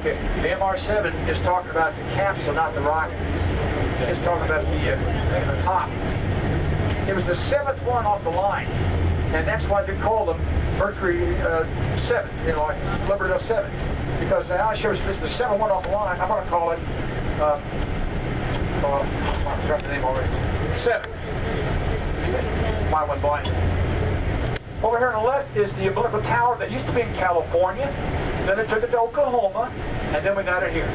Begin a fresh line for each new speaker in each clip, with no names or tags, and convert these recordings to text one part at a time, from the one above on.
Okay, the MR7 is talking about the capsule, not the rocket. It's talking about the thing at the top. It was the 7th one off the line, and that's why they call them Mercury 7, you know, like Liberty 7. Because I show this is the 7th one off the line, I'm going to call it, I forgot the name already, 7. Mine went blind. Over here on the left is the umbilical tower that used to be in California. Then they took it to Oklahoma, and then we got it here.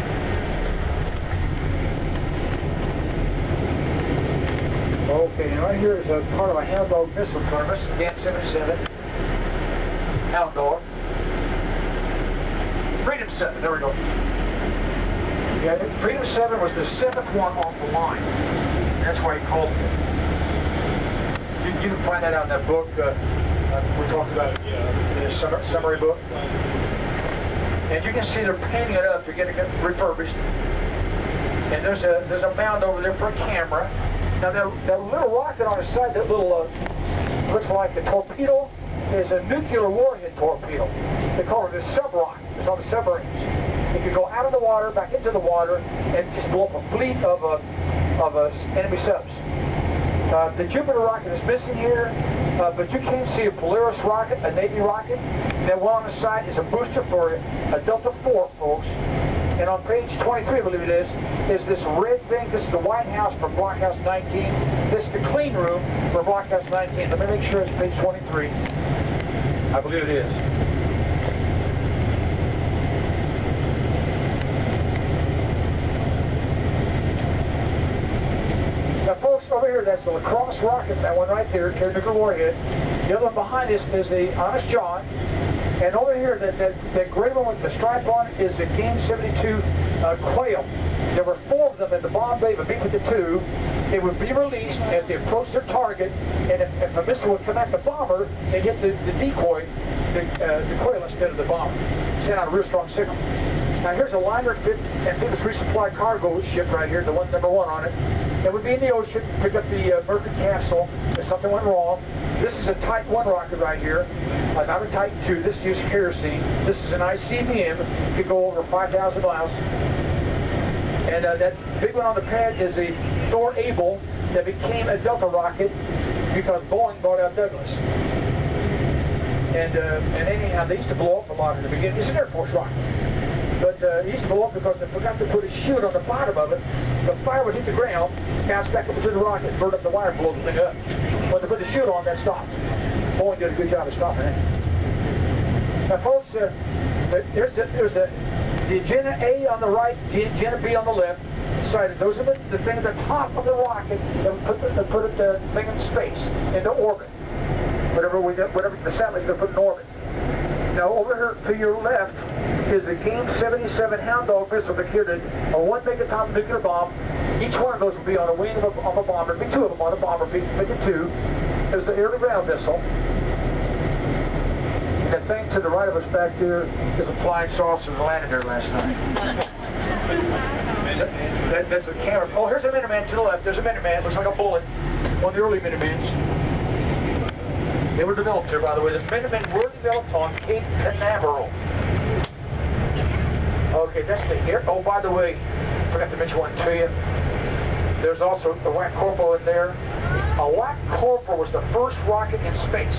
Okay, and right here is a part of a Hound Dog missile service, GAM 77. Hound Dog. Freedom 7, there we go. Yeah, Freedom 7 was the 7th one off the line. That's why he called it. You can find that out in that book. We talked about it in the summary book. And you can see they're painting it up to get it refurbished. And there's a mound over there for a camera. Now that little rocket on the side, that little looks like a torpedo, is a nuclear warhead torpedo. They call it a sub-rocket. It's on the submarines. It can go out of the water, back into the water, and just blow up a fleet of enemy subs. The Jupiter rocket is missing here, but you can see a Polaris rocket, a Navy rocket. That one on the side is a booster for a Delta IV, folks. And on page 23, I believe it is this red thing. This is the White House for Blockhouse 19. This is the clean room for Blockhouse 19. Let me make sure it's page 23. I believe it is. Now, folks, over here, that's the lacrosse rocket, that one right there, carrying nuclear warhead. The other one behind this is the Honest John. And over here, that gray one with the stripe on it is the GAM 72 Quail. There were 4 of them in the bomb bay of a B-52. They would be released as they approached their target, and if a missile would come at the bomber, they'd hit the decoy, the Quail instead of the bomber. Send out a real strong signal. Now here's a liner amphibious resupply cargo ship right here, the one number 1 on it. It would be in the ocean, pick up the Mercury capsule if something went wrong. This is a Titan 1 rocket right here, not a Titan 2. This uses kerosene. This is an ICBM. It could go over 5,000 miles. And that big one on the pad is a Thor Able that became a Delta rocket because Boeing bought out Douglas. And anyhow, they used to blow up a lot in the beginning. It's an Air Force rocket. But it used to blow up because they forgot to put a shield on the bottom of it. The fire would hit the ground, bounce back up into the rocket, burn up the wire, blow the thing up. When they put the shield on, that stopped. Boeing did a good job of stopping it. Now, folks, there's the Agenda A on the right, the Agenda B on the left. Decided those are the thing at the top of the rocket that would put the thing in space, into orbit. Whatever the satellite is going to put in orbit. Now, over here to your left is a GAM 77 Hound Dog missile that carried a 1 megaton nuclear bomb. Each one of those would be on a wing of a bomber. There'd be 2 of them on a bomber, make it 2. There's the air-to-ground missile. That thing to the right of us back there is a flying saucer that landed there last night. That's a camera. Oh, here's a Minuteman to the left. There's a Minuteman. Looks like a bullet. One of the early Minutemans. They were developed here, by the way. The Minutemen were developed on Cape Canaveral. Okay, that's the air. Oh, by the way, forgot to mention one to you. There's also the WAC Corporal in there. A WAC Corporal was the first rocket in space.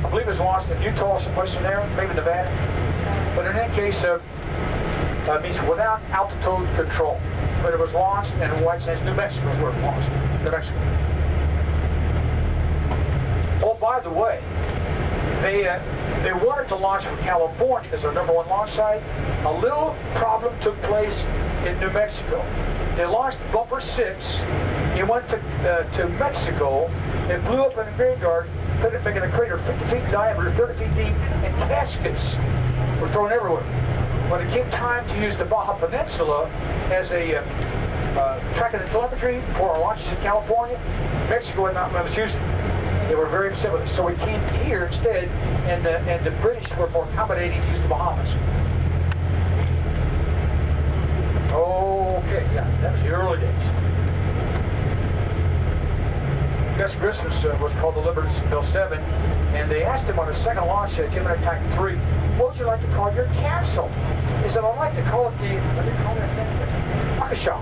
I believe it was launched in Utah, someplace in there, maybe Nevada. But in any case, it means without altitude control. But it was launched in White Sands, New Mexico is where it was. New Mexico. Oh, by the way, they wanted to launch from California as their #1 launch site. A little problem took place in New Mexico. They launched Bumper 6. It went to Mexico. It blew up in a graveyard, making a crater 50 feet in diameter, 30 feet deep, and caskets were thrown everywhere. When it came time to use the Baja Peninsula as a tracking and telemetry for our launches in California, Mexico was using it. They were very upset with it, so we came here instead, and the British were more accommodating to use the Bahamas. Okay, yeah, that was the early days. Gus Grissom was called the Liberty Bell 7, and they asked him on his second launch, Gemini Titan 3, what would you like to call your capsule? He said, I'd like to call it the, what do they call that thing? Waukesha.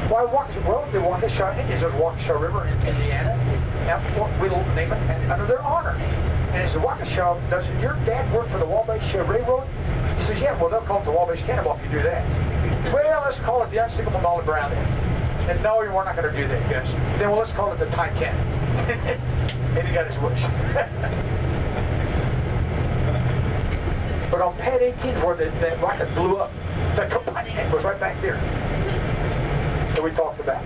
Why Waukesha? Well, the Waukesha Indians, there's Waukesha River in Indiana, and we'll name it under their honor. And he said, Waukesha, does your dad work for the Wabash Railroad? He says, yeah, well, they'll call it the Wabash Cannonball if you do that. Well, let's call it the Unsinkable Molly Brown then. And no, we're not going to do that, guys. Then, well, let's call it the Titanic. And he got his wish. But on pad 18, where that rocket blew up, the Titanic was right back there that we talked about.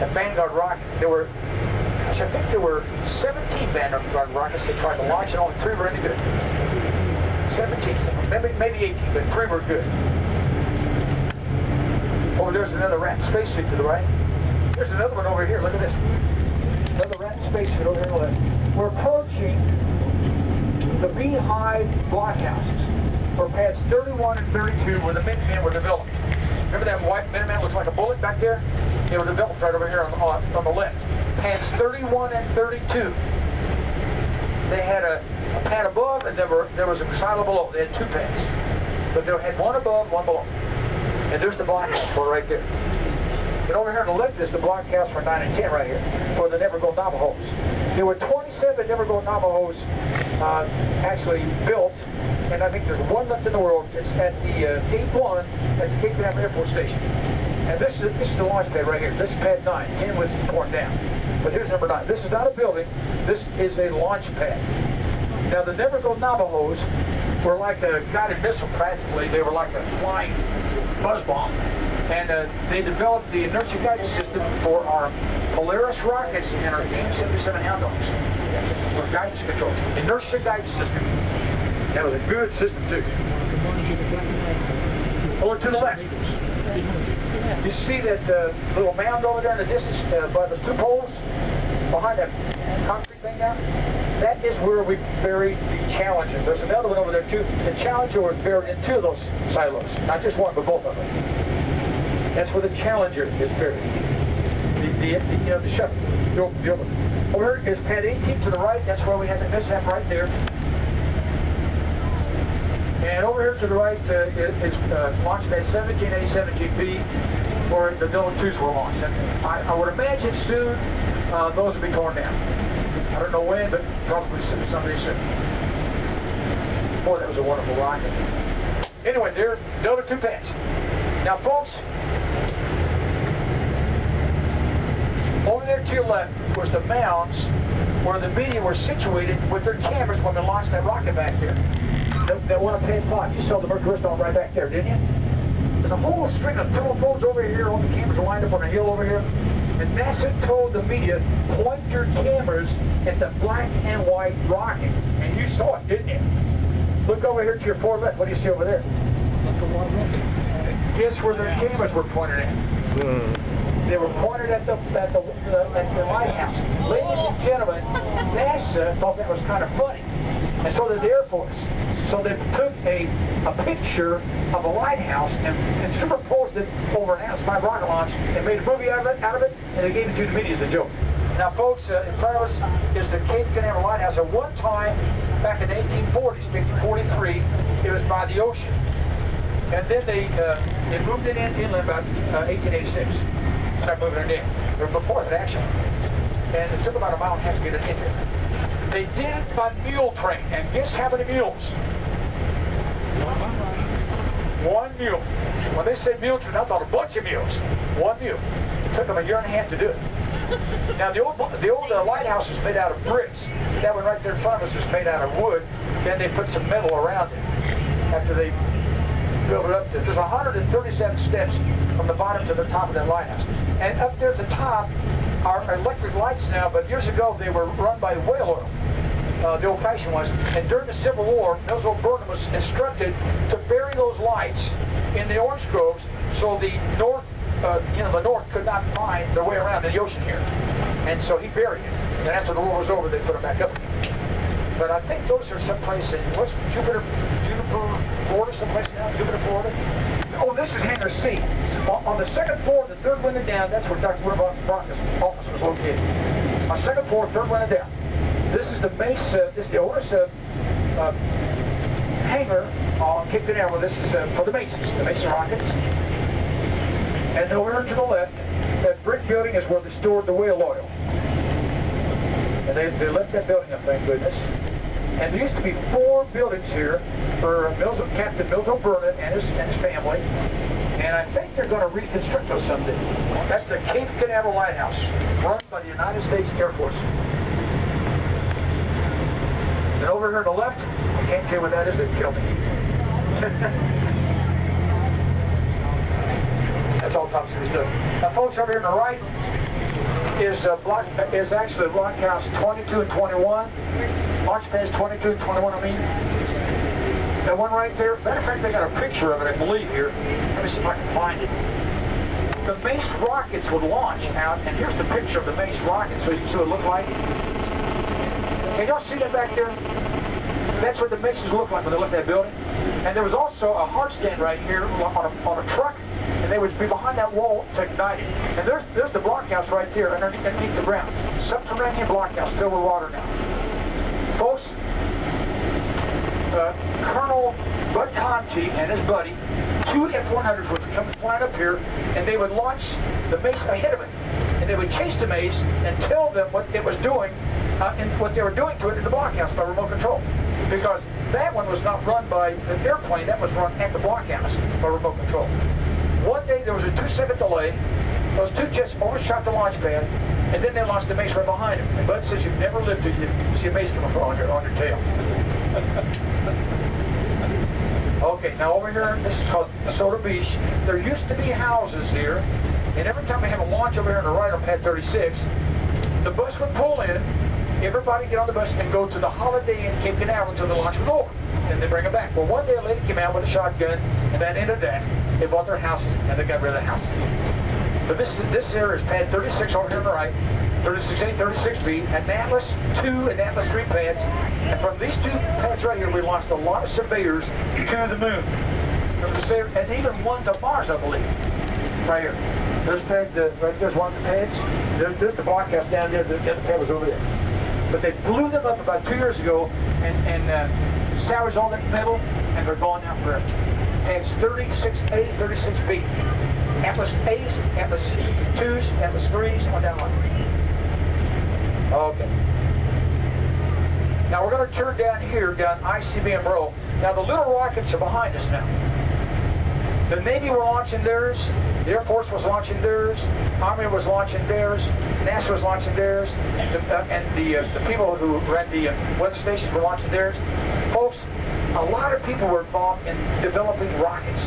The Vanguard rocket, there were, I think there were 17 Vanguard rockets they tried to launch, and only 3 were any good. 17, maybe 18, but 3 were good. Oh, there's another rat spacesuit to the right. There's another one over here. Look at this. Another rat spacesuit over here. Look. We're approaching the Beehive blockhouses, where pads 31 and 32, where the Minutemen were developed. Remember that white Minuteman looks like a bullet back there? They were developed right over here on the left. Pads 31 and 32. They had a pad above, and there was a silo below. They had 2 pads, but they had one above, one below. And there's the blockhouse for right there. And over here on the left is the blockhouse for 9 and 10 right here, for the Never Go Navajos. There were 27 Never Go Navajos actually built, and I think there's 1 left in the world. It's at the Gate 1 at the Cape Canaveral Air Force Station. And this is the launch pad right here. This is pad 9. 10 was torn down. But here's number 9. This is not a building. This is a launch pad. Now the Never Go Navajos were like a guided missile practically. They were like a flying buzz bomb. And they developed the inertia guidance system for our Polaris rockets and our AIM-77 Hound Dogs for guidance control. Inertia guidance system. That was a good system too. Over to the left. You see that little mound over there in the distance by those 2 poles behind that concrete thing now? That is where we buried the Challenger. There's another one over there too. The Challenger was buried in 2 of those silos. Not just one, but both of them. That's where the Challenger is buried. The shuttle. Over here is pad 18 to the right. That's where we had the mishap right there. And over here to the right is launch pad 17A, 17B, where the Dillon 2s were launched. And I would imagine soon those will be torn down. I don't know when, but probably someday soon. Boy, that was a wonderful rocket. Anyway, there are 2 pads. Now, folks, over there to your left was the mounds where the media were situated with their cameras when they launched that rocket back there. That one on pad 5. You saw the Mercury on right back there, didn't you? There's a whole string of telephones over here. All the cameras are lined up on a hill over here. And NASA told the media, point your cameras at the black and white rocket. And you saw it, didn't you? Look over here to your far left. What do you see over there? Guess where their cameras were pointed at? They were pointed at the lighthouse. Ladies and gentlemen, NASA thought that was kind of funny. And so did the Air Force. So they took a picture of a lighthouse and superimposed it over an Atlas-5 rocket launch and made a movie out of it, and they gave it to the media as a joke. Now, folks, in front of us is the Cape Canaveral Lighthouse. At one time, back in the 1840s, 1843, it was by the ocean. And then they moved it inland about 1886. Started moving it in. Or before that, actually. And it took about a mile and a half to get it in there. They did it by mule train. And guess how many mules? 1 mule. When they said mule train, I thought a bunch of mules. 1 mule. It took them a year and a half to do it. Now, the old lighthouse was made out of bricks. That one right there in front of us was made out of wood. Then they put some metal around it after they built it up. There's 137 steps from the bottom to the top of that lighthouse. And up there at the top are electric lights now, but years ago they were run by whale oil. The old-fashioned ones. And during the Civil War, Mills Burnham was instructed to bury those lights in the orange groves so the North could not find their way around the ocean here. And so he buried it. And after the war was over, they put it back up again. But I think those are someplace in Jupiter, Florida, someplace now, Jupiter, Florida. Oh, this is Hangar C. On the second floor, the third window down, that's where Dr. Brock's office was located. On second floor, third window down. This is the base, this is the oldest hangar on Cape Canaveral. This is for the Mason rockets. And over here to the left, that brick building is where they stored the whale oil. And they left that building up, thank goodness. And there used to be 4 buildings here for Captain Mills O'Burnett and his family. And I think they're going to reconstruct those someday. That's the Cape Canaveral Lighthouse, run by the United States Air Force. And over here on the left, I can't tell you what that is, they've killed me. That's all top secret stuff. Now folks, over here on the right is actually blockhouse 22 and 21. Launch pads 22 and 21, I mean. That one right there, matter of fact, they got a picture of it, I believe, here. Let me see if I can find it. The Mace rockets would launch out, and here's the picture of the Mace rocket, so you can see what it looked like. Can y'all see that back there? That's what the Maces looked like when they left that building. And there was also a hard stand right here on a truck, and they would be behind that wall to ignite it. And there's the blockhouse right there underneath the ground. Subterranean blockhouse filled with water now. Folks, Colonel Bud Conti and his buddy, 2 F-100s would come flying up here, and they would launch the Mace ahead of it. And they would chase the Mace and tell them what it was doing, and what they were doing to it in the blockhouse by remote control. Because that one was not run by the airplane, that was run at the blockhouse by remote control. One day there was a 2-second delay. Those 2 jets overshot the launch pad, and then they launched the Mace right behind them. And Bud says you've never lived till you see a Mace come on your tail. Okay, now over here, this is called Soda Beach. There used to be houses here, and every time we have a launch over here on the right on pad 36, the bus would pull in, everybody get on the bus and go to the Holiday Inn Cape Canaveral until the launch was over. Then they bring them back. Well, one day a lady came out with a shotgun, and that ended that. They bought their houses, and they got rid of the houses. But this here is pad 36 over here on the right, 36A, 36B, and Atlas 2 and Atlas 3 pads. And from these 2 pads right here, we launched a lot of surveyors to the moon. And even one to Mars, I believe. Right here. There's one of the pads. There's the blockhouse down there. The other pad was over there. But they blew them up about 2 years ago and salvaged all that metal, and they're gone now forever. Pads 36A, 36B. Atlas A's, Atlas 2's, Atlas 3's, on down the line. Okay. Now we're going to turn down here, down ICBM Row. Now the little rockets are behind us now. The Navy were launching theirs, the Air Force was launching theirs, Army was launching theirs, NASA was launching theirs, and the people who ran the weather stations were launching theirs. Folks, a lot of people were involved in developing rockets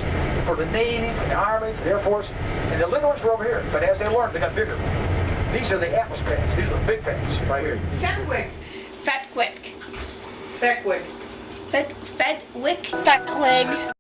for the Navy, for the Army, for the Air Force, and the little ones were over here, but as they learned, they got bigger. These are the Atlas pads. These are the big pads right here.
Fedwick.
Fat quick.
Fedwick.
Fedwick. Fat quick.